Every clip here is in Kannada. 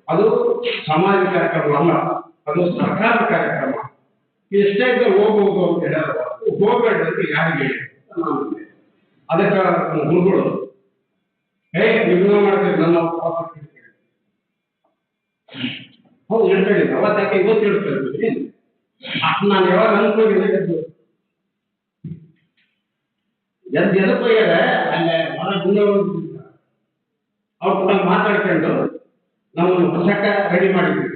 ಅದು ಸಮಾಜ ಕಾರ್ಯಕ್ರಮ ಅಲ್ಲ, ಅದು ಸರ್ಕಾರದ ಕಾರ್ಯಕ್ರಮ. ಎಷ್ಟೇ ಹೋಗ್ಬೋದು ಅಂತ ಹೇಳ್ಯಾರ, ಹೋಗ್ಬೇಡ ಅಂತ ಯಾರಿಗೆ ಅದಕ್ಕೆ ಗುರುಗಳು ನೀವು ಮಾಡ್ತೀರಿ ನನ್ನ ಹೌದು ಹೇಳ್ತಾ ಅವತ್ತಾಕೆ ಇವತ್ತು ಹೇಳ್ತಾ ಇದ್ದೀನಿ. ನಾನು ಯಾವಾಗ ಅನ್ಕೊಂಡಿದ್ದೆ ಎದಕ್ಕೆ ಹೋಗ್ಯಾರ ಅಲ್ಲೇ ಹೊರ ಗುಂಡ ಅವ್ರು ಕೂಡ ಮಾತಾಡ್ಕೊಂಡು ನಮ್ಮನ್ನು ಹೊಸಕ ರೆಡಿ ಮಾಡಿದ್ವಿ.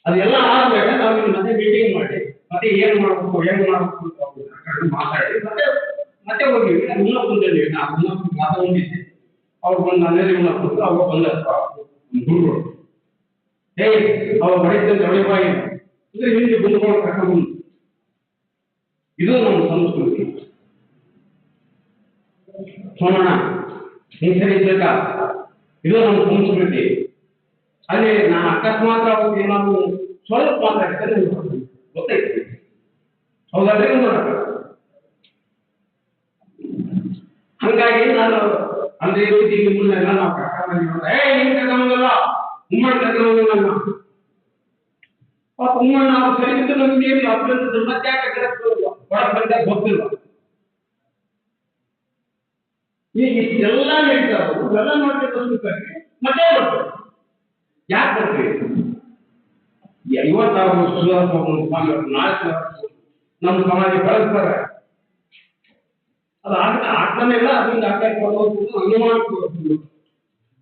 ಅದೆಲ್ಲ ಆದ್ಮೇಲೆ ನಾವು ಮತ್ತೆ ಮೀಟಿಂಗ್ ಮಾಡಿ ಮತ್ತೆ ಏನ್ ಮಾಡ್ಬೇಕು ಅಂತ ಮಾತಾಡಿ ಮತ್ತೆ ಹೋಗಿವಿ. ಮುನ್ನ ಕುಂದಲ್ಲಿ ನಾವು ಮಾತಾಡಿದ್ದೆ, ಅವ್ರು ಬಂದು ನನ್ನಲ್ಲಿ ಮುನ್ನ ಕುಂತು ಅವಾಗ ಬಂದ ಗುರುಗಳು ಅವ್ರು ಬರೀತಂತ ರವಿಬಾಯಿ ಅಂದ್ರೆ ಹಿಂದೆ ಗುರುಗಳು ಕರ್ಕೊಂಡು. ಇದು ನಮ್ಮ ಸಂಸ್ಕೃತಿ. ಸೋಮಣ್ಣ ಹಿಂಸರಿಸಬೇಕ, ಇದು ನಮ್ಮ ಸಂಸ್ಕೃತಿ. ಅಲ್ಲಿ ನಾನು ಅಕಸ್ಮಾತ್ ಅವ್ರಿಗೆ ಏನಾದ್ರು ಸ್ವಲ್ಪ ಮಾತಾಡ್ತಾರೆ ಗೊತ್ತೈತಿ, ಹೌದಾದ್ರೆ ಹಂಗಾಗಿ ನಾನು ಅಂದ್ರೆ ಇಲ್ಲಿ ಮುಂದೆಲ್ಲ ನಾವು ಕರ್ಕೊಂಡಲ್ಲ ಉಮ್ಮಣ್ಣ ಕರ್ಕೊಂಡಲ್ಲ ಉಮ್ಮಣ್ಣ ಅವ್ರು ಸರಿಗಿದ್ದು ನಮ್ಗೆ ಏನು ಅಭ್ಯಂತರ ಮತ್ತೆ ಯಾಕೆ ಹೊರಗೆ ಬಂದಾಗ ಗೊತ್ತಿಲ್ಲ. ಈಗ ಇಷ್ಟೆಲ್ಲ ಹೇಳ್ತಾರೆ, ಇವೆಲ್ಲ ನೋಡ್ತಿದ್ದ ಮತ್ತೆ ಬರ್ತಾರೆ. ಯಾಕೆ ಬರ್ತೀವಿ? ಇವತ್ತಾರು ನಾಳೆ ನಮ್ಮ ಸಮಾಜ ಬೆಳೆಸ್ತಾರೆ. ಅದು ಆಗ್ತಾನೆ ಇಲ್ಲ. ಅದರಿಂದ ಅನುಮಾನ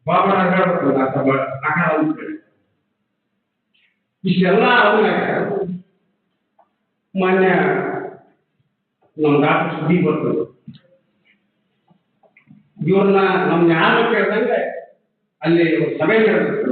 ಬಾಬಾ ಹೇಳ್ಬೇಕು ಇಷ್ಟೆಲ್ಲ ಆದ್ಮೇಲೆ ಮಾನ್ಯ ನಮ್ಮ ಡಾಕ್ಟರ್ ಸುದ್ದಿ ಬರ್ತದೆ. ಇವ್ರನ್ನ ನಮ್ಗೆ ಯಾರು ಕೇಳ್ದಂಗೆ ಅಲ್ಲಿ ಸಭೆ ಕೇಳಬೇಕು.